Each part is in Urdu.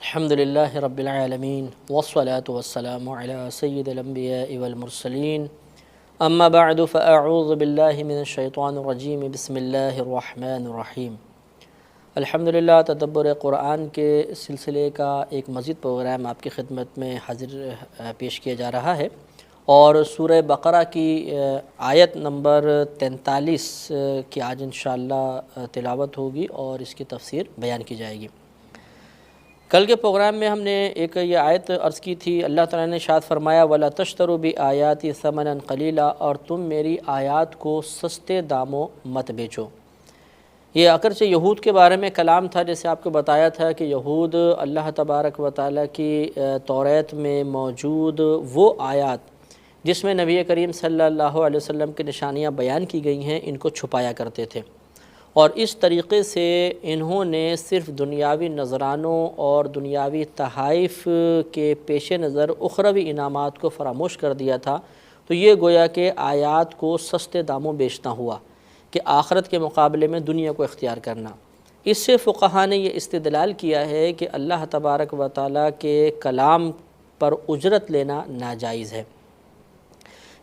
الحمدللہ رب العالمین والصلاة والسلام علی سید الانبیاء والمرسلین اما بعد فاعوذ باللہ من الشیطان الرجیم بسم اللہ الرحمن الرحیم۔ الحمدللہ تدبر قرآن کے سلسلے کا ایک مزید پروگرام آپ کی خدمت میں حاضر پیش کیا جا رہا ہے، اور سورہ بقرہ کی آیت نمبر 43 کی آج انشاءاللہ تلاوت ہوگی اور اس کی تفسیر بیان کی جائے گی۔ کل کے پروگرام میں ہم نے ایک یہ آیت عرض کی تھی، اللہ تعالیٰ نے ارشاد فرمایا وَلَا تَشْتَرُوا بِآيَاتِي ثَمَنًا قَلِيلًا، اور تم میری آیات کو سستے داموں مت بیچو۔ یہ اگرچہ یہود کے بارے میں کلام تھا، جیسے آپ کو بتایا تھا کہ یہود اللہ تبارک و تعالیٰ کی توریت میں موجود وہ آیات جس میں نبی کریم صلی اللہ علیہ وسلم کی نشانیاں بیان کی گئی ہیں، ان کو چھپایا کرتے تھے، اور اس طریقے سے انہوں نے صرف دنیاوی نذرانوں اور دنیاوی تحائف کے پیش نظر اخروی انعامات کو فراموش کر دیا تھا۔ تو یہ گویا کہ آیات کو سستے داموں بیچنا ہوا کہ آخرت کے مقابلے میں دنیا کو اختیار کرنا۔ اس سے فقہا نے یہ استدلال کیا ہے کہ اللہ تبارک و تعالیٰ کے کلام پر اجرت لینا ناجائز ہے،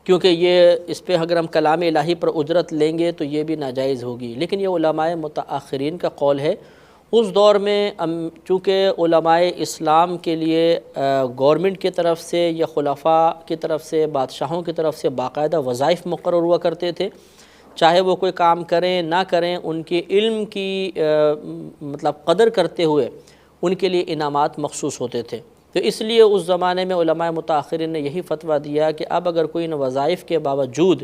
کیونکہ یہ اس پہ اگر ہم کلام الہی پر اجرت لیں گے تو یہ بھی ناجائز ہوگی۔ لیکن یہ علماء متاخرین کا قول ہے۔ اس دور میں چونکہ علماء اسلام کے لیے گورنمنٹ کی طرف سے یا خلفاء کی طرف سے، بادشاہوں کی طرف سے باقاعدہ وظائف مقرر ہوا کرتے تھے، چاہے وہ کوئی کام کریں نہ کریں، ان کے علم کی قدر کرتے ہوئے ان کے لیے انعامات مخصوص ہوتے تھے۔ تو اس لیے اس زمانے میں علماء متاخرین نے یہی فتویٰ دیا کہ اب اگر کوئی ان وظائف کے باوجود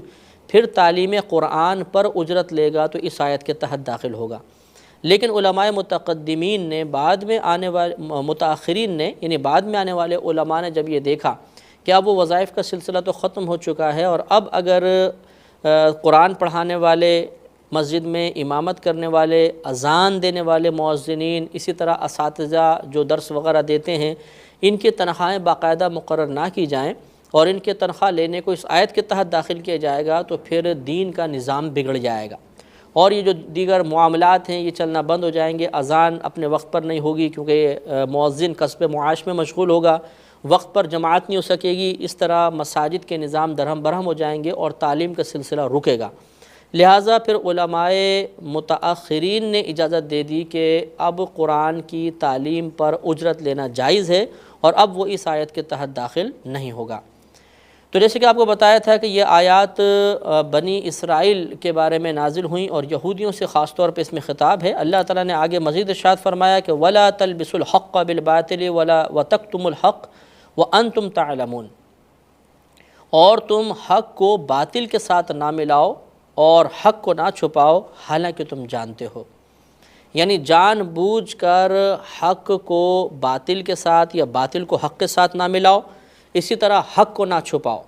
پھر تعلیم قرآن پر اجرت لے گا تو اس آیت کے تحت داخل ہوگا۔ لیکن علماء متقدمین نے بعد میں آنے والے متاخرین نے یعنی بعد میں آنے والے علماء نے جب یہ دیکھا کہ اب وہ وظائف کا سلسلہ تو ختم ہو چکا ہے، اور اب اگر قرآن پڑھانے والے، مسجد میں امامت کرنے والے، اذان دینے والے مؤذنین، اسی طرح اساتذہ جو درس وغیرہ دیتے ہیں، ان کی تنخواہیں باقاعدہ مقرر نہ کی جائیں اور ان کے تنخواہ لینے کو اس آیت کے تحت داخل کیا جائے گا تو پھر دین کا نظام بگڑ جائے گا، اور یہ جو دیگر معاملات ہیں یہ چلنا بند ہو جائیں گے۔ اذان اپنے وقت پر نہیں ہوگی کیونکہ مؤذن کسب معاش میں مشغول ہوگا، وقت پر جماعت نہیں ہو سکے گی، اس طرح مساجد کے نظام درہم برہم ہو جائیں گے اور تعلیم کا سلسلہ رکے گا۔ لہٰذا پھر علماء متاخرین نے اجازت دے دی کہ اب قرآن کی تعلیم پر اجرت لینا جائز ہے، اور اب وہ اس آیت کے تحت داخل نہیں ہوگا۔ تو جیسے کہ آپ کو بتایا تھا کہ یہ آیات بنی اسرائیل کے بارے میں نازل ہوئیں اور یہودیوں سے خاص طور پہ اس میں خطاب ہے۔ اللہ تعالیٰ نے آگے مزید ارشاد فرمایا کہ وَلَا تَلْبِسُوا الْحَقَّ بِالْبَاطِلِ وَتَكْتُمُوا الْحَقَّ وَأَنْتُمْ تَعْلَمُونَ، اور تم حق کو باطل کے ساتھ نہ ملاؤ اور حق کو نہ چھپاؤ حالانکہ تم جانتے ہو۔ یعنی جان بوجھ کر حق کو باطل کے ساتھ یا باطل کو حق کے ساتھ نہ ملاؤ، اسی طرح حق کو نہ چھپاؤ،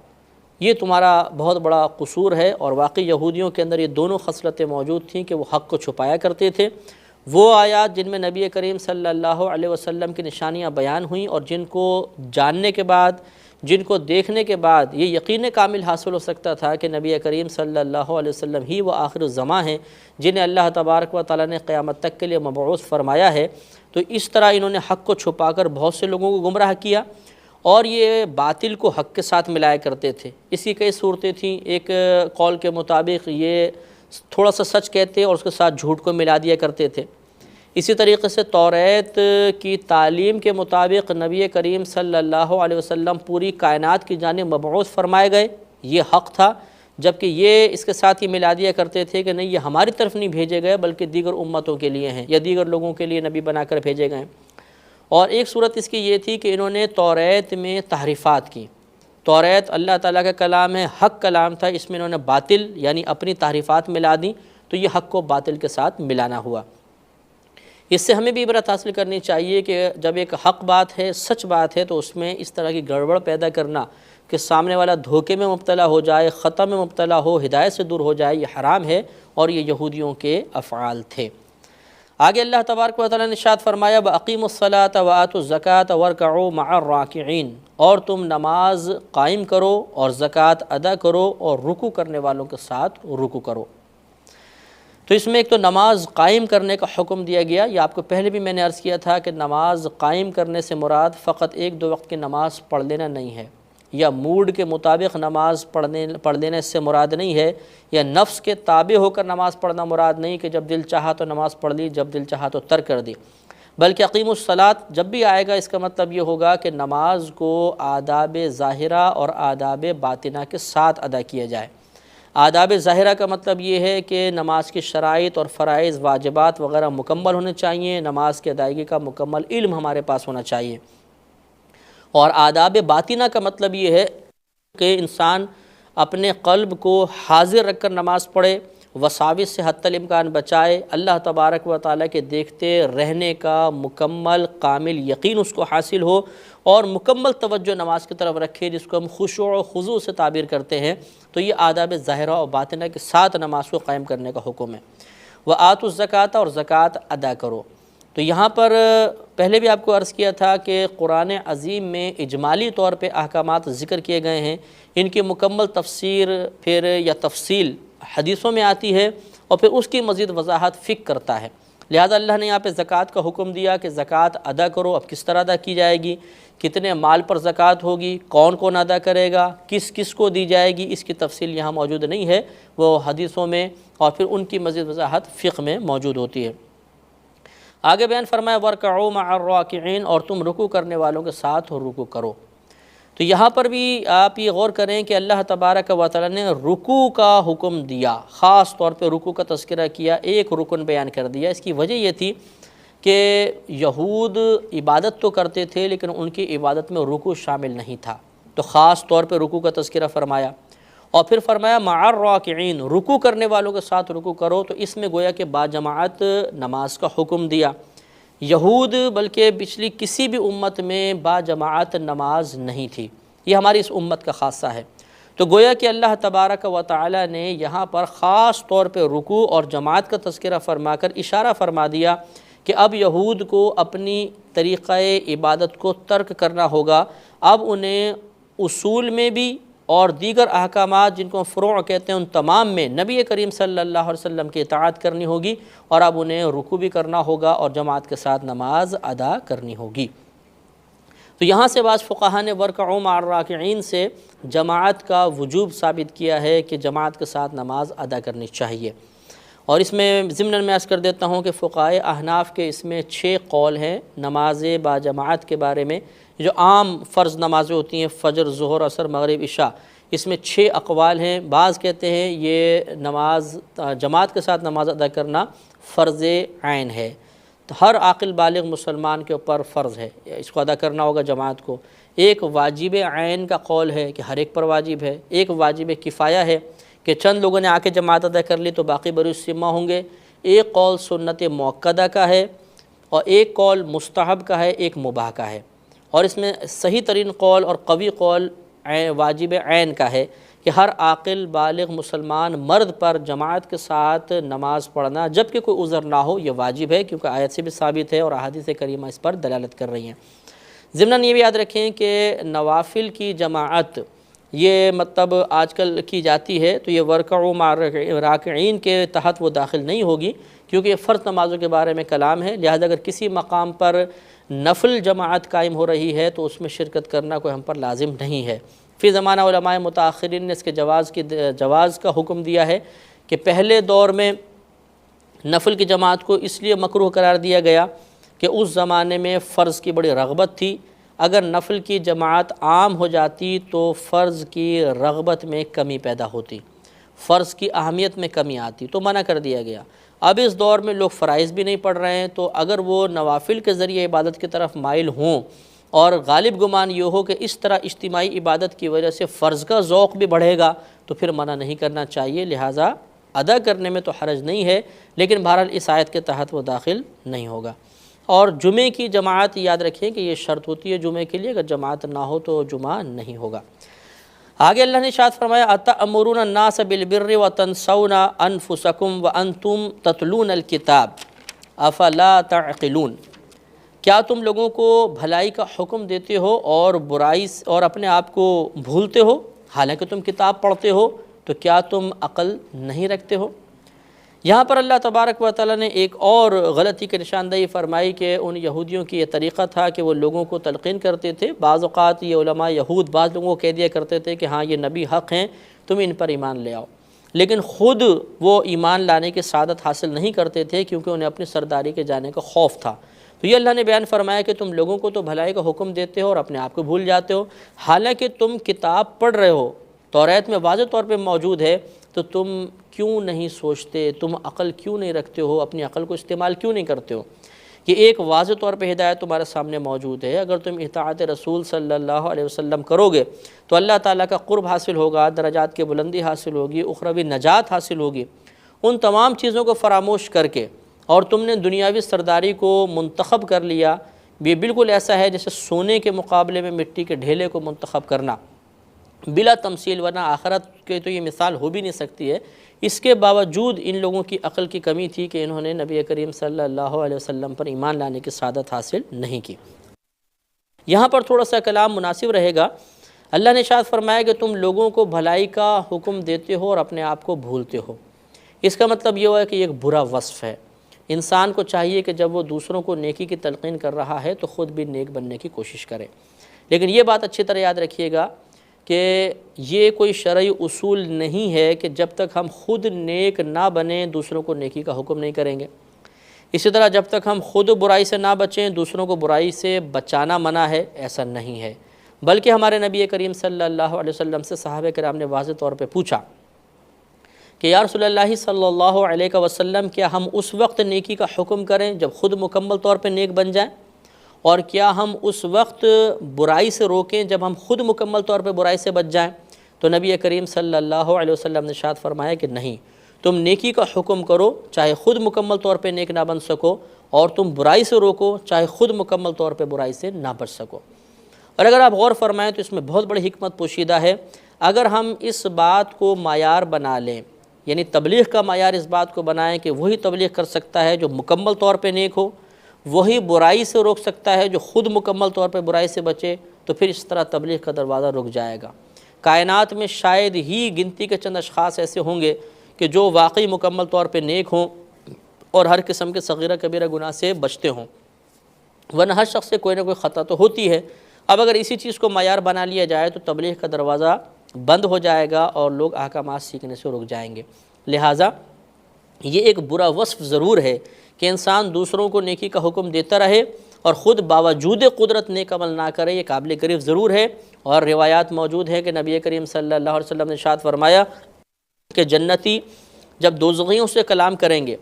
یہ تمہارا بہت بڑا قصور ہے۔ اور واقعی یہودیوں کے اندر یہ دونوں خصلتیں موجود تھیں کہ وہ حق کو چھپایا کرتے تھے۔ وہ آیات جن میں نبی کریم صلی اللہ علیہ وسلم کی نشانیاں بیان ہوئیں اور جن کو جاننے کے بعد، جن کو دیکھنے کے بعد یہ یقین کامل حاصل ہو سکتا تھا کہ نبی کریم صلی اللہ علیہ وسلم ہی وہ آخر الزماں ہیں جنہیں اللہ تبارک و تعالیٰ نے قیامت تک کے لیے مبعوث فرمایا ہے، تو اس طرح انہوں نے حق کو چھپا کر بہت سے لوگوں کو گمراہ کیا، اور یہ باطل کو حق کے ساتھ ملایا کرتے تھے۔ اس کی کئی صورتیں تھیں۔ ایک قول کے مطابق یہ تھوڑا سا سچ کہتے اور اس کے ساتھ جھوٹ کو ملا دیا کرتے تھے۔ اسی طریقے سے توریت کی تعلیم کے مطابق نبی کریم صلی اللہ علیہ وسلم پوری کائنات کی جانب مبعوث فرمائے گئے، یہ حق تھا، جبکہ یہ اس کے ساتھ ہی ملا دیا کرتے تھے کہ نہیں، یہ ہماری طرف نہیں بھیجے گئے بلکہ دیگر امتوں کے لیے ہیں یا دیگر لوگوں کے لیے نبی بنا کر بھیجے گئے۔ اور ایک صورت اس کی یہ تھی کہ انہوں نے توریت میں تحریفات کی۔ توریت اللہ تعالیٰ کا کلام ہے، حق کلام تھا، اس میں انہوں نے باطل یعنی اپنی تحریفات ملا دیں، تو یہ حق کو باطل کے ساتھ ملانا ہوا۔ اس سے ہمیں بھی عبرت حاصل کرنی چاہیے کہ جب ایک حق بات ہے، سچ بات ہے، تو اس میں اس طرح کی گڑبڑ پیدا کرنا کہ سامنے والا دھوکے میں مبتلا ہو جائے، خطا میں مبتلا ہو، ہدایت سے دور ہو جائے، یہ حرام ہے، اور یہ یہودیوں کے افعال تھے۔ آگے اللہ تبارک و تعالیٰ نے ارشاد فرمایا وَأَقِیمُوا الصَّلَاةَ وَآتُوا الزَّکَاةَ وَارْکَعُوا مَعَ الرَّاکِعِینَ، اور تم نماز قائم کرو اور زکوٰۃ ادا کرو اور رکوع کرنے والوں کے ساتھ رکوع کرو۔ تو اس میں ایک تو نماز قائم کرنے کا حکم دیا گیا. یہ آپ کو پہلے بھی میں نے عرض کیا تھا کہ نماز قائم کرنے سے مراد فقط 1-2 وقت کی نماز پڑھ لینا نہیں ہے، یا موڈ کے مطابق نماز پڑھ لینے اس سے مراد نہیں ہے، یا نفس کے تابع ہو کر نماز پڑھنا مراد نہیں کہ جب دل چاہا تو نماز پڑھ لی، جب دل چاہا تو ترک کر دی. بلکہ اقیم الصلاۃ جب بھی آئے گا اس کا مطلب یہ ہوگا کہ نماز کو آداب ظاہرہ اور آداب باطنہ کے ساتھ ادا کیا جائے. آداب ظاہرہ کا مطلب یہ ہے کہ نماز کی شرائط اور فرائض واجبات وغیرہ مکمل ہونے چاہیے، نماز کی ادائیگی کا مکمل علم ہمارے پاس ہونا چاہیے. اور آداب باطنہ کا مطلب یہ ہے کہ انسان اپنے قلب کو حاضر رکھ کر نماز پڑھے، وساوس سے حتی الامکان بچائے، اللہ تبارک و تعالیٰ کے دیکھتے رہنے کا مکمل کامل یقین اس کو حاصل ہو، اور مکمل توجہ نماز کی طرف رکھے، جس کو ہم خشوع و خضوع سے تعبیر کرتے ہیں. تو یہ آداب ظاہرہ اور باطنہ کے ساتھ نماز کو قائم کرنے کا حکم ہے. وآتوا الزکوٰۃ، اور زکوٰۃ ادا کرو. تو یہاں پر پہلے بھی آپ کو عرض کیا تھا کہ قرآن عظیم میں اجمالی طور پہ احکامات ذکر کیے گئے ہیں، ان کی مکمل تفسیر پھر یا تفصیل حدیثوں میں آتی ہے، اور پھر اس کی مزید وضاحت فقہ کرتا ہے. لہذا اللہ نے یہاں پہ زکوٰۃ کا حکم دیا کہ زکوٰۃ ادا کرو. اب کس طرح ادا کی جائے گی، کتنے مال پر زکوٰۃ ہوگی، کون کون ادا کرے گا، کس کس کو دی جائے گی، اس کی تفصیل یہاں موجود نہیں ہے، وہ حدیثوں میں اور پھر ان کی مزید وضاحت فقہ میں موجود ہوتی ہے. آگے بیان فرمایا وَارْكَعُوا مَعَ الرَّاكِعِينَ، اور تم رکوع کرنے والوں کے ساتھ رکوع کرو. تو یہاں پر بھی آپ یہ غور کریں کہ اللہ تبارک و تعالیٰ نے رکوع کا حکم دیا، خاص طور پہ رکوع کا تذکرہ کیا، ایک رکن بیان کر دیا. اس کی وجہ یہ تھی کہ یہود عبادت تو کرتے تھے لیکن ان کی عبادت میں رکوع شامل نہیں تھا، تو خاص طور پہ رکوع کا تذکرہ فرمایا. اور پھر فرمایا مع الراکعین، رکوع کرنے والوں کے ساتھ رکوع کرو. تو اس میں گویا کہ باجماعت نماز کا حکم دیا. یہود بلکہ پچھلی کسی بھی امت میں باجماعت نماز نہیں تھی، یہ ہماری اس امت کا خاصہ ہے. تو گویا کہ اللہ تبارک و تعالی نے یہاں پر خاص طور پہ رکوع اور جماعت کا تذکرہ فرما کر اشارہ فرما دیا کہ اب یہود کو اپنی طریقہ عبادت کو ترک کرنا ہوگا. اب انہیں اصول میں بھی اور دیگر احکامات جن کو فروع کہتے ہیں ان تمام میں نبی کریم صلی اللہ علیہ وسلم کی اطاعت کرنی ہوگی، اور اب انہیں رکوع بھی کرنا ہوگا اور جماعت کے ساتھ نماز ادا کرنی ہوگی. تو یہاں سے بعض فقہاء نے وَارْكَعُوا مَعَ الرَّاكِعِينَ سے جماعت کا وجوب ثابت کیا ہے کہ جماعت کے ساتھ نماز ادا کرنی چاہیے. اور اس میں ضمناً میں عرض کر دیتا ہوں کہ فقہائے احناف کے اس میں 6 قول ہیں نماز با جماعت کے بارے میں. جو عام فرض نمازیں ہوتی ہیں فجر، ظہر، عصر، مغرب، عشاء، اس میں 6 اقوال ہیں. بعض کہتے ہیں یہ نماز جماعت کے ساتھ نماز ادا کرنا فرض عین ہے، تو ہر عاقل بالغ مسلمان کے اوپر فرض ہے، اس کو ادا کرنا ہوگا جماعت کو. ایک واجب عین کا قول ہے کہ ہر ایک پر واجب ہے. ایک واجب کفایہ ہے کہ چند لوگوں نے آ کے جماعت ادا کر لی تو باقی بروئے ذمہ ہوں گے. ایک قول سنت مؤکدہ کا ہے، اور ایک قول مستحب کا ہے، ایک مباح کا ہے. اور اس میں صحیح ترین قول اور قوی قول واجب عین کا ہے کہ ہر عاقل بالغ مسلمان مرد پر جماعت کے ساتھ نماز پڑھنا جب کہ کوئی عذر نہ ہو یہ واجب ہے، کیونکہ آیت سے بھی ثابت ہے اور احادیث کریمہ اس پر دلالت کر رہی ہیں. ضمناً یہ بھی یاد رکھیں کہ نوافل کی جماعت یہ مطلب آج کل کی جاتی ہے تو یہ وَارْكَعُوا مَعَ الراکعین کے تحت وہ داخل نہیں ہوگی، کیونکہ یہ فرض نمازوں کے بارے میں کلام ہے. لہذا اگر کسی مقام پر نفل جماعت قائم ہو رہی ہے تو اس میں شرکت کرنا کوئی ہم پر لازم نہیں ہے. فی زمانہ علماء متاخرین نے اس کے جواز کا حکم دیا ہے کہ پہلے دور میں نفل کی جماعت کو اس لیے مکروہ قرار دیا گیا کہ اس زمانے میں فرض کی بڑی رغبت تھی. اگر نفل کی جماعت عام ہو جاتی تو فرض کی رغبت میں کمی پیدا ہوتی، فرض کی اہمیت میں کمی آتی، تو منع کر دیا گیا. اب اس دور میں لوگ فرائض بھی نہیں پڑھ رہے ہیں، تو اگر وہ نوافل کے ذریعے عبادت کی طرف مائل ہوں اور غالب گمان یہ ہو کہ اس طرح اجتماعی عبادت کی وجہ سے فرض کا ذوق بھی بڑھے گا تو پھر منع نہیں کرنا چاہیے. لہٰذا ادا کرنے میں تو حرج نہیں ہے، لیکن بہرحال اس آیت کے تحت وہ داخل نہیں ہوگا. اور جمعے کی جماعت یاد رکھیں کہ یہ شرط ہوتی ہے جمعے کے لیے، اگر جماعت نہ ہو تو جمعہ نہیں ہوگا. آگے اللہ نے ارشاد فرمایا اتأمرون الناس بالبر وتنسون انفسکم وانتم تتلون الکتاب افلا تعقلون. کیا تم لوگوں کو بھلائی کا حکم دیتے ہو اور برائی اور اپنے آپ کو بھولتے ہو، حالانکہ تم کتاب پڑھتے ہو، تو کیا تم عقل نہیں رکھتے ہو؟ یہاں پر اللہ تبارک و تعالیٰ نے ایک اور غلطی کی نشاندہی فرمائی کہ ان یہودیوں کی یہ طریقہ تھا کہ وہ لوگوں کو تلقین کرتے تھے۔ بعض اوقات یہ علماء یہود بعض لوگوں کو کہہ دیا کرتے تھے کہ ہاں یہ نبی حق ہیں، تم ان پر ایمان لے آؤ، لیکن خود وہ ایمان لانے کی سعادت حاصل نہیں کرتے تھے کیونکہ انہیں اپنی سرداری کے جانے کا خوف تھا۔ تو یہ اللہ نے بیان فرمایا کہ تم لوگوں کو تو بھلائی کا حکم دیتے ہو اور اپنے آپ کو بھول جاتے ہو، حالانکہ تم کتاب پڑھ رہے ہو، توریت میں واضح طور پہ موجود ہے، تو تم کیوں نہیں سوچتے، تم عقل کیوں نہیں رکھتے ہو، اپنی عقل کو استعمال کیوں نہیں کرتے ہو؟ یہ ایک واضح طور پہ ہدایت تمہارے سامنے موجود ہے۔ اگر تم اطاعت رسول صلی اللہ علیہ وسلم کرو گے تو اللہ تعالیٰ کا قرب حاصل ہوگا، درجات کی بلندی حاصل ہوگی، اخروی نجات حاصل ہوگی۔ ان تمام چیزوں کو فراموش کر کے اور تم نے دنیاوی سرداری کو منتخب کر لیا، یہ بالکل ایسا ہے جیسے سونے کے مقابلے میں مٹی کے ڈھیلے کو منتخب کرنا، بلا تمثیل، ورنہ آخرت کے تو یہ مثال ہو بھی نہیں سکتی ہے۔ اس کے باوجود ان لوگوں کی عقل کی کمی تھی کہ انہوں نے نبی کریم صلی اللہ علیہ وسلم پر ایمان لانے کی سعادت حاصل نہیں کی۔ یہاں پر تھوڑا سا کلام مناسب رہے گا۔ اللہ نے ارشاد فرمایا کہ تم لوگوں کو بھلائی کا حکم دیتے ہو اور اپنے آپ کو بھولتے ہو۔ اس کا مطلب یہ ہوا کہ یہ ایک برا وصف ہے۔ انسان کو چاہیے کہ جب وہ دوسروں کو نیکی کی تلقین کر رہا ہے تو خود بھی نیک بننے کی کوشش کرے، لیکن یہ بات اچھی طرح یاد رکھیے گا کہ یہ کوئی شرعی اصول نہیں ہے کہ جب تک ہم خود نیک نہ بنیں دوسروں کو نیکی کا حکم نہیں کریں گے۔ اسی طرح جب تک ہم خود برائی سے نہ بچیں دوسروں کو برائی سے بچانا منع ہے، ایسا نہیں ہے۔ بلکہ ہمارے نبی کریم صلی اللہ علیہ وسلم سے صحابہ کرام نے واضح طور پہ پوچھا کہ یا رسول اللہ صلی اللہ علیہ وسلم، کیا ہم اس وقت نیکی کا حکم کریں جب خود مکمل طور پہ نیک بن جائیں، اور کیا ہم اس وقت برائی سے روکیں جب ہم خود مکمل طور پہ برائی سے بچ جائیں؟ تو نبی کریم صلی اللہ علیہ وسلم نے ارشاد فرمایا کہ نہیں، تم نیکی کا حکم کرو چاہے خود مکمل طور پہ نیک نہ بن سکو، اور تم برائی سے روکو چاہے خود مکمل طور پہ برائی سے نہ بچ سکو۔ اور اگر آپ غور فرمائیں تو اس میں بہت بڑی حکمت پوشیدہ ہے۔ اگر ہم اس بات کو معیار بنا لیں، یعنی تبلیغ کا معیار اس بات کو بنائیں کہ وہی تبلیغ کر سکتا ہے جو مکمل طور پہ نیک ہو، وہی برائی سے روک سکتا ہے جو خود مکمل طور پہ برائی سے بچے، تو پھر اس طرح تبلیغ کا دروازہ رک جائے گا۔ کائنات میں شاید ہی گنتی کے چند اشخاص ایسے ہوں گے کہ جو واقعی مکمل طور پہ نیک ہوں اور ہر قسم کے صغیرہ کبیرہ گناہ سے بچتے ہوں، ورنہ ہر شخص سے کوئی نہ کوئی خطا تو ہوتی ہے۔ اب اگر اسی چیز کو معیار بنا لیا جائے تو تبلیغ کا دروازہ بند ہو جائے گا اور لوگ احکامات سیکھنے سے رک جائیں گے۔ لہٰذا یہ ایک برا وصف ضرور ہے کہ انسان دوسروں کو نیکی کا حکم دیتا رہے اور خود باوجود قدرت نیک عمل نہ کرے، یہ قابل گرفت ضرور ہے۔ اور روایات موجود ہے کہ نبی کریم صلی اللہ علیہ وسلم نے ارشاد فرمایا کہ جنتی جب دوزخیوں سے کلام کریں گے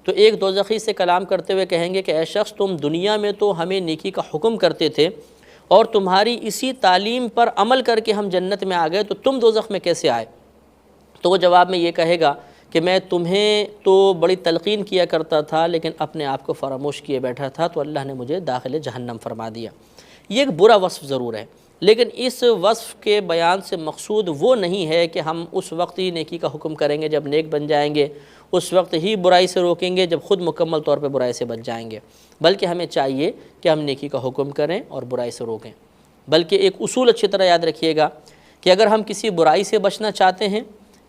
تو ایک دوزخی سے کلام کرتے ہوئے کہیں گے کہ اے شخص، تم دنیا میں تو ہمیں نیکی کا حکم کرتے تھے اور تمہاری اسی تعلیم پر عمل کر کے ہم جنت میں آ گئے، تو تم دوزخ میں کیسے آئے؟ تو وہ جواب میں یہ کہے گا کہ میں تمہیں تو بڑی تلقین کیا کرتا تھا لیکن اپنے آپ کو فراموش کیے بیٹھا تھا، تو اللہ نے مجھے داخل جہنم فرما دیا۔ یہ ایک برا وصف ضرور ہے، لیکن اس وصف کے بیان سے مقصود وہ نہیں ہے کہ ہم اس وقت ہی نیکی کا حکم کریں گے جب نیک بن جائیں گے، اس وقت ہی برائی سے روکیں گے جب خود مکمل طور پہ برائی سے بچ جائیں گے، بلکہ ہمیں چاہیے کہ ہم نیکی کا حکم کریں اور برائی سے روکیں۔ بلکہ ایک اصول اچھی طرح یاد رکھیے گا کہ اگر ہم کسی برائی سے بچنا چاہتے ہیں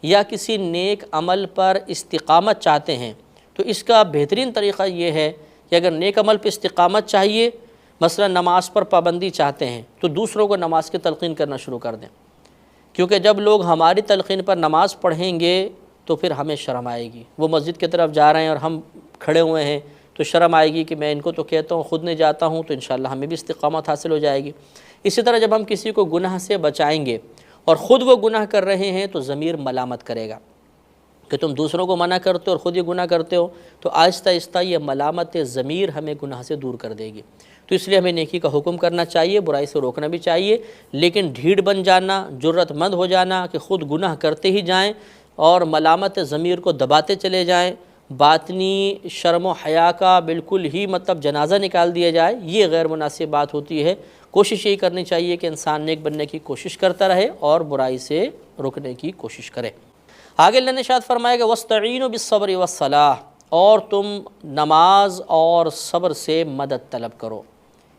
یا کسی نیک عمل پر استقامت چاہتے ہیں تو اس کا بہترین طریقہ یہ ہے کہ اگر نیک عمل پہ استقامت چاہیے، مثلا نماز پر پابندی چاہتے ہیں، تو دوسروں کو نماز کی تلقین کرنا شروع کر دیں، کیونکہ جب لوگ ہماری تلقین پر نماز پڑھیں گے تو پھر ہمیں شرم آئے گی۔ وہ مسجد کی طرف جا رہے ہیں اور ہم کھڑے ہوئے ہیں تو شرم آئے گی کہ میں ان کو تو کہتا ہوں، خود نہیں جاتا ہوں، تو انشاءاللہ ہمیں بھی استقامت حاصل ہو جائے گی۔ اسی طرح جب ہم کسی کو گناہ سے بچائیں گے اور خود وہ گناہ کر رہے ہیں تو ضمیر ملامت کرے گا کہ تم دوسروں کو منع کرتے ہو اور خود یہ گناہ کرتے ہو، تو آہستہ آہستہ یہ ملامت ضمیر ہمیں گناہ سے دور کر دے گی۔ تو اس لیے ہمیں نیکی کا حکم کرنا چاہیے، برائی سے روکنا بھی چاہیے، لیکن ڈھیڑ بن جانا، جرت مند ہو جانا کہ خود گناہ کرتے ہی جائیں اور ملامت ضمیر کو دباتے چلے جائیں، باطنی شرم و حیا کا بالکل ہی جنازہ نکال دیا جائے، یہ غیر مناسب بات ہوتی ہے۔ کوشش یہی کرنی چاہیے کہ انسان نیک بننے کی کوشش کرتا رہے اور برائی سے رکنے کی کوشش کرے۔ آگے اللہ نے ارشاد فرمایا کہ وَاسْتَعِینُوا بِالصَّبْرِ وَالصَّلَاةِ، اور تم نماز اور صبر سے مدد طلب کرو۔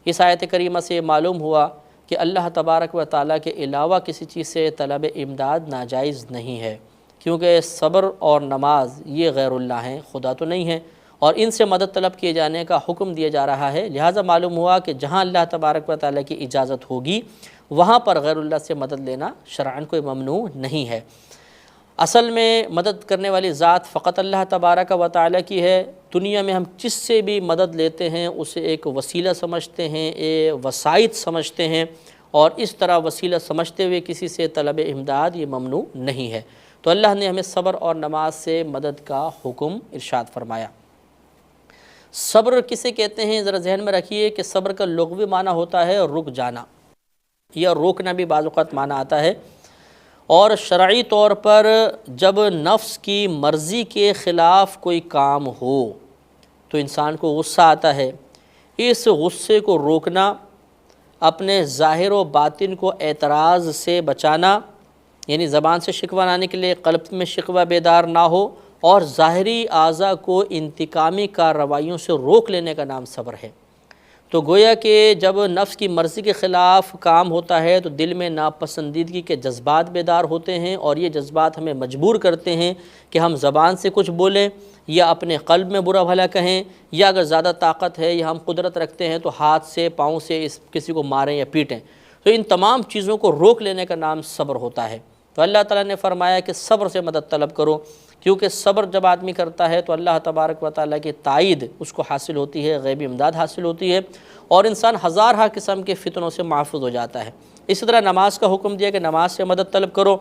اس آیت کریمہ سے معلوم ہوا کہ اللہ تبارک و تعالیٰ کے علاوہ کسی چیز سے طلب امداد ناجائز نہیں ہے۔ کیونکہ صبر اور نماز یہ غیر اللہ ہیں، خدا تو نہیں ہیں، اور ان سے مدد طلب کیے جانے کا حکم دیا جا رہا ہے۔ لہٰذا معلوم ہوا کہ جہاں اللہ تبارک و تعالیٰ کی اجازت ہوگی وہاں پر غیر اللہ سے مدد لینا شرعاً کوئی ممنوع نہیں ہے۔ اصل میں مدد کرنے والی ذات فقط اللہ تبارک و تعالیٰ کی ہے۔ دنیا میں ہم جس سے بھی مدد لیتے ہیں اسے ایک وسیلہ سمجھتے ہیں، ایک وسائط سمجھتے ہیں، اور اس طرح وسیلہ سمجھتے ہوئے کسی سے طلب امداد یہ ممنوع نہیں ہے۔ تو اللہ نے ہمیں صبر اور نماز سے مدد کا حکم ارشاد فرمایا۔ صبر کسے کہتے ہیں ذرا ذہن میں رکھیے کہ صبر کا لغوی معنی ہوتا ہے رک جانا، یا روکنا بھی بعض اوقات معنی آتا ہے، اور شرعی طور پر جب نفس کی مرضی کے خلاف کوئی کام ہو تو انسان کو غصہ آتا ہے، اس غصے کو روکنا، اپنے ظاہر و باطن کو اعتراض سے بچانا، یعنی زبان سے شکوہ لانے کے لیے قلب میں شکوہ بیدار نہ ہو، اور ظاہری اعضاء کو انتقامی کارروائیوں سے روک لینے کا نام صبر ہے۔ تو گویا کہ جب نفس کی مرضی کے خلاف کام ہوتا ہے تو دل میں ناپسندیدگی کے جذبات بیدار ہوتے ہیں، اور یہ جذبات ہمیں مجبور کرتے ہیں کہ ہم زبان سے کچھ بولیں یا اپنے قلب میں برا بھلا کہیں، یا اگر زیادہ طاقت ہے یا ہم قدرت رکھتے ہیں تو ہاتھ سے پاؤں سے کسی کو ماریں یا پیٹیں۔ تو ان تمام چیزوں کو روک لینے کا نام صبر ہوتا ہے۔ تو اللہ تعالیٰ نے فرمایا کہ صبر سے مدد طلب کرو، کیونکہ صبر جب آدمی کرتا ہے تو اللہ تبارک و تعالیٰ کی تائید اس کو حاصل ہوتی ہے، غیبی امداد حاصل ہوتی ہے، اور انسان ہزارہ قسم کے فتنوں سے محفوظ ہو جاتا ہے۔ اسی طرح نماز کا حکم دیا کہ نماز سے مدد طلب کرو۔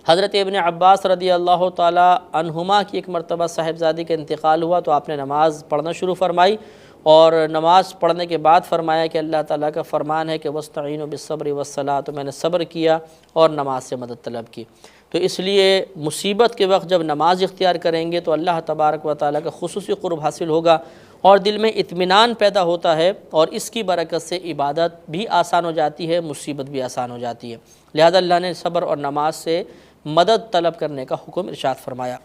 حضرت ابن عباس رضی اللہ تعالیٰ عنہما کی ایک مرتبہ صاحبزادی کا انتقال ہوا تو آپ نے نماز پڑھنا شروع فرمائی، اور نماز پڑھنے کے بعد فرمایا کہ اللہ تعالیٰ کا فرمان ہے کہ وَاسْتَعِينُوا بِالصَّبْرِ وَالصَّلَاةِ، تو میں نے صبر کیا اور نماز سے مدد طلب کی۔ تو اس لیے مصیبت کے وقت جب نماز اختیار کریں گے تو اللہ تبارک و تعالیٰ کا خصوصی قرب حاصل ہوگا، اور دل میں اطمینان پیدا ہوتا ہے، اور اس کی برکت سے عبادت بھی آسان ہو جاتی ہے، مصیبت بھی آسان ہو جاتی ہے۔ لہذا اللہ نے صبر اور نماز سے مدد طلب کرنے کا حکم ارشاد فرمایا۔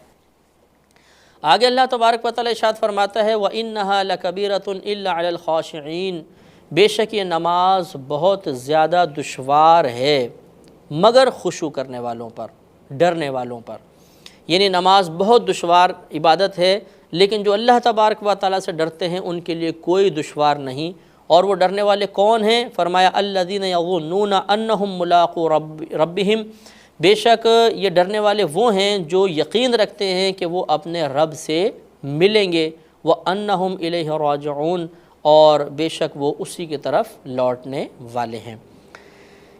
آگے اللہ تبارک و تعالیٰ ارشاد فرماتا ہے وَإِنَّهَا لَكَبِيرَةٌ إِلَّا عَلَى الْخَاشِعِينَ، بے شک یہ نماز بہت زیادہ دشوار ہے مگر خشوع کرنے والوں پر، ڈرنے والوں پر۔ یعنی نماز بہت دشوار عبادت ہے، لیکن جو اللہ تبارک و تعالیٰ سے ڈرتے ہیں ان کے لیے کوئی دشوار نہیں۔ اور وہ ڈرنے والے کون ہیں؟ فرمایا الذین یظنون انہم ملاقو ربہم، بے شک یہ ڈرنے والے وہ ہیں جو یقین رکھتے ہیں کہ وہ اپنے رب سے ملیں گے، وَأَنَّهُمْ إِلَيْهِ رَاجِعُونَ، اور بے شک وہ اسی کی طرف لوٹنے والے ہیں۔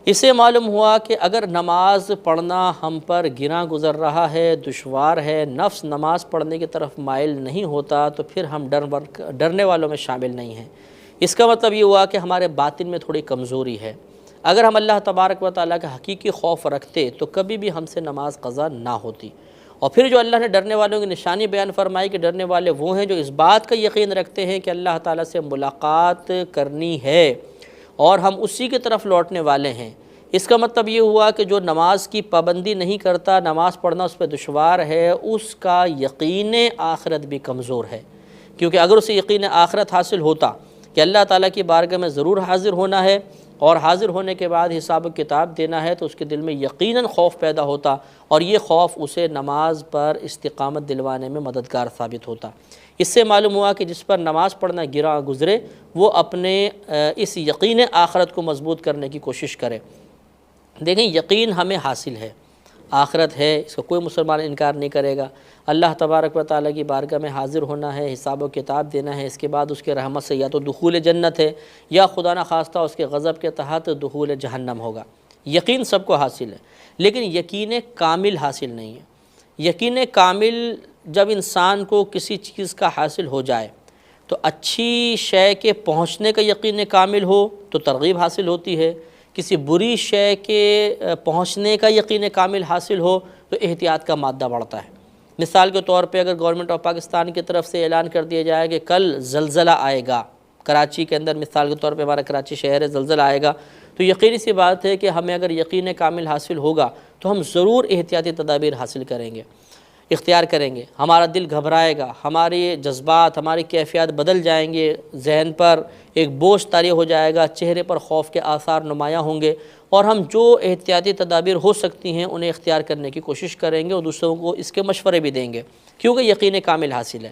اسے معلوم ہوا کہ اگر نماز پڑھنا ہم پر گراں گزر رہا ہے، دشوار ہے، نفس نماز پڑھنے کی طرف مائل نہیں ہوتا، تو پھر ہم ڈرنے والوں میں شامل نہیں ہیں۔ اس کا مطلب یہ ہوا کہ ہمارے باطن میں تھوڑی کمزوری ہے۔ اگر ہم اللہ تبارک و تعالیٰ کا حقیقی خوف رکھتے تو کبھی بھی ہم سے نماز قضا نہ ہوتی۔ اور پھر جو اللہ نے ڈرنے والوں کی نشانی بیان فرمائی کہ ڈرنے والے وہ ہیں جو اس بات کا یقین رکھتے ہیں کہ اللہ تعالیٰ سے ملاقات کرنی ہے اور ہم اسی کی طرف لوٹنے والے ہیں۔ اس کا مطلب یہ ہوا کہ جو نماز کی پابندی نہیں کرتا، نماز پڑھنا اس پہ دشوار ہے، اس کا یقین آخرت بھی کمزور ہے۔ کیونکہ اگر اسے یقین آخرت حاصل ہوتا کہ اللہ تعالیٰ کی بارگاہ میں ضرور حاضر ہونا ہے اور حاضر ہونے کے بعد حساب و کتاب دینا ہے، تو اس کے دل میں یقیناً خوف پیدا ہوتا، اور یہ خوف اسے نماز پر استقامت دلوانے میں مددگار ثابت ہوتا۔ اس سے معلوم ہوا کہ جس پر نماز پڑھنا گراں گزرے وہ اپنے اس یقین آخرت کو مضبوط کرنے کی کوشش کرے۔ دیکھیں، یقین ہمیں حاصل ہے، آخرت ہے، اس کا کوئی مسلمان انکار نہیں کرے گا۔ اللہ تبارک و تعالیٰ کی بارگاہ میں حاضر ہونا ہے، حساب و کتاب دینا ہے، اس کے بعد اس کے رحمت سے یا تو دخول جنت ہے یا خدا نخواستہ اس کے غضب کے تحت دخول جہنم ہوگا۔ یقین سب کو حاصل ہے، لیکن یقین کامل حاصل نہیں ہے۔ یقین کامل جب انسان کو کسی چیز کا حاصل ہو جائے تو اچھی شے کے پہنچنے کا یقین کامل ہو تو ترغیب حاصل ہوتی ہے، کسی بری شے کے پہنچنے کا یقین کامل حاصل ہو تو احتیاط کا مادہ بڑھتا ہے۔ مثال کے طور پہ اگر گورنمنٹ آف پاکستان کی طرف سے اعلان کر دیا جائے کہ کل زلزلہ آئے گا کراچی کے اندر، مثال کے طور پہ ہمارا کراچی شہر ہے، زلزلہ آئے گا، تو یقینی سی بات ہے کہ ہمیں اگر یقین کامل حاصل ہوگا تو ہم ضرور احتیاطی تدابیر حاصل کریں گے۔ اختیار کریں گے، ہمارا دل گھبرائے گا، ہمارے جذبات، ہماری کیفیات بدل جائیں گے، ذہن پر ایک بوجھ طاری ہو جائے گا، چہرے پر خوف کے آثار نمایاں ہوں گے، اور ہم جو احتیاطی تدابیر ہو سکتی ہیں انہیں اختیار کرنے کی کوشش کریں گے اور دوسروں کو اس کے مشورے بھی دیں گے، کیونکہ یقین کامل حاصل ہے۔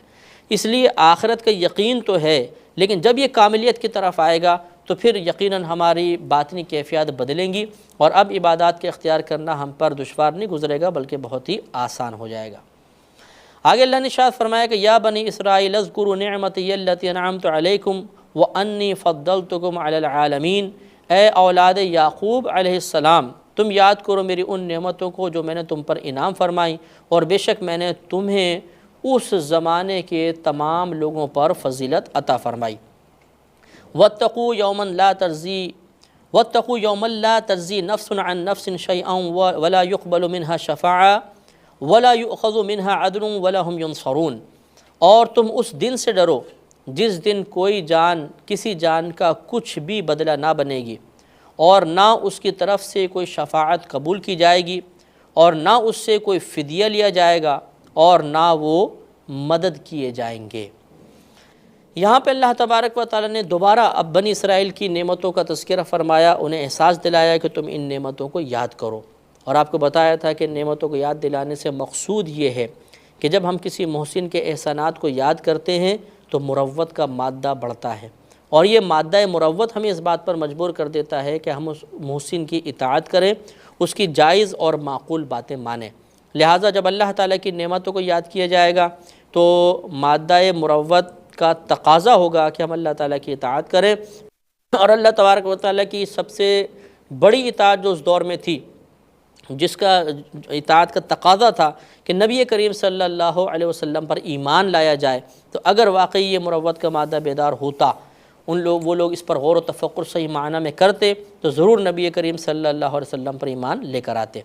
اس لیے آخرت کا یقین تو ہے، لیکن جب یہ کاملیت کی طرف آئے گا تو پھر یقیناً ہماری باطنی کیفیات بدلیں گی، اور اب عبادات کے اختیار کرنا ہم پر دشوار نہیں گزرے گا بلکہ بہت ہی آسان ہو جائے گا۔ آگے اللہ نے ارشاد فرمایا کہ یا بنی اسرائیل اذکروا نعمتی التی انعمت علیکم وانی فضلتکم علی العالمین، اے اولاد یعقوب علیہ السلام، تم یاد کرو میری ان نعمتوں کو جو میں نے تم پر انعام فرمائی، اور بے شک میں نے تمہیں اس زمانے کے تمام لوگوں پر فضیلت عطا فرمائی۔ واتقوا یوما لا تجزی نفس عن نفس شیئا ولا يقبل منها شفاعہ ولا يؤخذ منها عدل ولا هم ينصرون، اور تم اس دن سے ڈرو جس دن کوئی جان کسی جان کا کچھ بھی بدلہ نہ بنے گی، اور نہ اس کی طرف سے کوئی شفاعت قبول کی جائے گی، اور نہ اس سے کوئی فدیہ لیا جائے گا، اور نہ وہ مدد کیے جائیں گے۔ یہاں پہ اللہ تبارک و تعالیٰ نے دوبارہ اب بنی اسرائیل کی نعمتوں کا تذکرہ فرمایا، انہیں احساس دلایا کہ تم ان نعمتوں کو یاد کرو، اور آپ کو بتایا تھا کہ نعمتوں کو یاد دلانے سے مقصود یہ ہے کہ جب ہم کسی محسن کے احسانات کو یاد کرتے ہیں تو مروت کا مادہ بڑھتا ہے، اور یہ مادہ مروت ہمیں اس بات پر مجبور کر دیتا ہے کہ ہم اس محسن کی اطاعت کریں، اس کی جائز اور معقول باتیں مانیں۔ لہٰذا جب اللہ تعالیٰ کی نعمتوں کو یاد کیا جائے گا تو مادہ مروت کا تقاضا ہوگا کہ ہم اللہ تعالیٰ کی اطاعت کریں، اور اللہ تبارک و تعالیٰ کی سب سے بڑی اطاعت جو اس دور میں تھی، جس کا اطاعت کا تقاضا تھا کہ نبی کریم صلی اللہ علیہ وسلم پر ایمان لایا جائے، تو اگر واقعی یہ مروت کا مادہ بیدار ہوتا، وہ لوگ اس پر غور و تفکر صحیح معنی میں کرتے، تو ضرور نبی کریم صلی اللہ علیہ وسلم پر ایمان لے کر آتے۔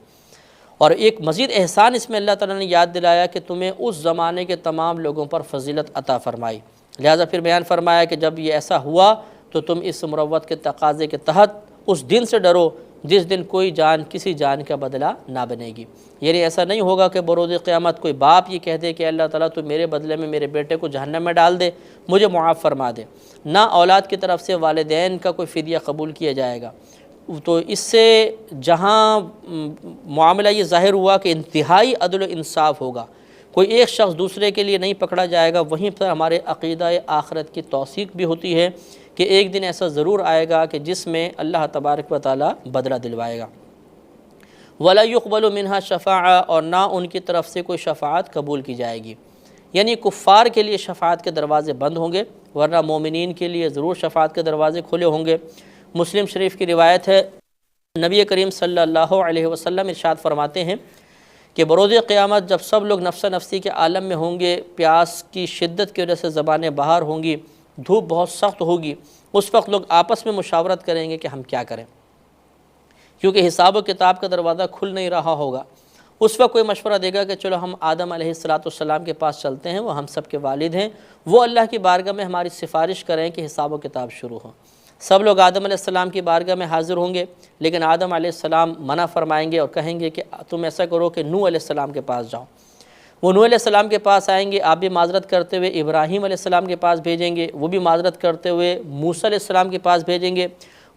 اور ایک مزید احسان اس میں اللہ تعالیٰ نے یاد دلایا کہ تمہیں اس زمانے کے تمام لوگوں پر فضیلت عطا فرمائی، لہٰذا پھر بیان فرمایا کہ جب یہ ایسا ہوا تو تم اس مروت کے تقاضے کے تحت اس دن سے ڈرو جس دن کوئی جان کسی جان کا بدلہ نہ بنے گی۔ یعنی ایسا نہیں ہوگا کہ بروز قیامت کوئی باپ یہ کہہ دے کہ اللہ تعالیٰ تو میرے بدلے میں میرے بیٹے کو جہنم میں ڈال دے، مجھے معاف فرما دے، نہ اولاد کی طرف سے والدین کا کوئی فدیہ قبول کیا جائے گا۔ تو اس سے جہاں معاملہ یہ ظاہر ہوا کہ انتہائی عدل و انصاف ہوگا، کوئی ایک شخص دوسرے کے لیے نہیں پکڑا جائے گا، وہیں پر ہمارے عقیدہ آخرت کی توثیق بھی ہوتی ہے کہ ایک دن ایسا ضرور آئے گا کہ جس میں اللہ تبارک و تعالیٰ بدلہ دلوائے گا۔ وَلَا يُقْبَلُ مِنْهَا شَفَاعَةٌ، اور نہ ان کی طرف سے کوئی شفاعت قبول کی جائے گی، یعنی کفار کے لیے شفاعت کے دروازے بند ہوں گے، ورنہ مومنین کے لیے ضرور شفاعت کے دروازے کھلے ہوں گے۔ مسلم شریف کی روایت ہے، نبی کریم صلی اللہ علیہ وسلم ارشاد فرماتے ہیں کہ بروز قیامت جب سب لوگ نفس نفسی کے عالم میں ہوں گے، پیاس کی شدت کی وجہ سے زبانیں باہر ہوں گی، دھوپ بہت سخت ہوگی، اس وقت لوگ آپس میں مشاورت کریں گے کہ ہم کیا کریں، کیونکہ حساب و کتاب کا دروازہ کھل نہیں رہا ہوگا۔ اس وقت کوئی مشورہ دے گا کہ چلو ہم آدم علیہ السلام کے پاس چلتے ہیں، وہ ہم سب کے والد ہیں، وہ اللہ کی بارگاہ میں ہماری سفارش کریں کہ حساب و کتاب شروع ہو۔ سب لوگ آدم علیہ السلام کی بارگاہ میں حاضر ہوں گے، لیکن آدم علیہ السلام منع فرمائیں گے اور کہیں گے کہ تم ایسا کرو کہ نوح علیہ السلام کے پاس جاؤ۔ وہ نوح علیہ السلام کے پاس آئیں گے، آپ بھی معذرت کرتے ہوئے ابراہیم علیہ السلام کے پاس بھیجیں گے، وہ بھی معذرت کرتے ہوئے موسیٰ علیہ السلام کے پاس بھیجیں گے،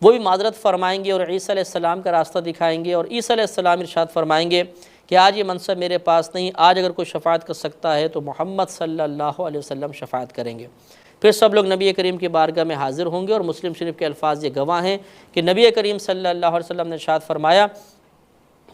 وہ بھی معذرت فرمائیں گے اور عیسیٰ علیہ السلام کا راستہ دکھائیں گے، اور عیسیٰ علیہ السلام ارشاد فرمائیں گے کہ آج یہ منصب میرے پاس نہیں، آج اگر کوئی شفاعت کر سکتا ہے تو محمد صلی اللہ علیہ وسلم شفاعت کریں گے۔ پھر سب لوگ نبی کریم کی بارگاہ میں حاضر ہوں گے، اور مسلم شریف کے الفاظ یہ گواہ ہیں کہ نبی کریم صلی اللہ علیہ وسلم نے ارشاد فرمایا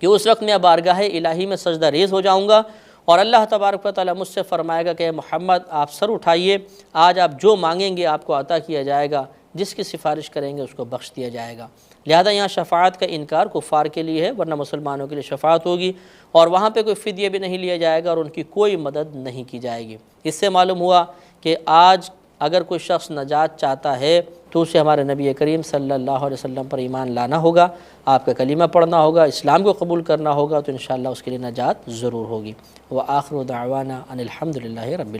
کہ اس وقت میں بارگاہ الہی میں سجدہ ریز ہو جاؤں گا، اور اللہ تبارک و تعالیٰ مجھ سے فرمائے گا کہ محمد آپ سر اٹھائیے، آج آپ جو مانگیں گے آپ کو عطا کیا جائے گا، جس کی سفارش کریں گے اس کو بخش دیا جائے گا۔ لہذا یہاں شفاعت کا انکار کفار کے لیے ہے، ورنہ مسلمانوں کے لیے شفاعت ہوگی، اور وہاں پہ کوئی فدیہ بھی نہیں لیا جائے گا اور ان کی کوئی مدد نہیں کی جائے گی۔ اس سے معلوم ہوا کہ آج اگر کوئی شخص نجات چاہتا ہے تو اسے ہمارے نبی کریم صلی اللہ علیہ وسلم پر ایمان لانا ہوگا، آپ کا کلمہ پڑھنا ہوگا، اسلام کو قبول کرنا ہوگا، تو انشاءاللہ اس کے لیے نجات ضرور ہوگی۔ وآخر دعوانا ان الحمد للہ رب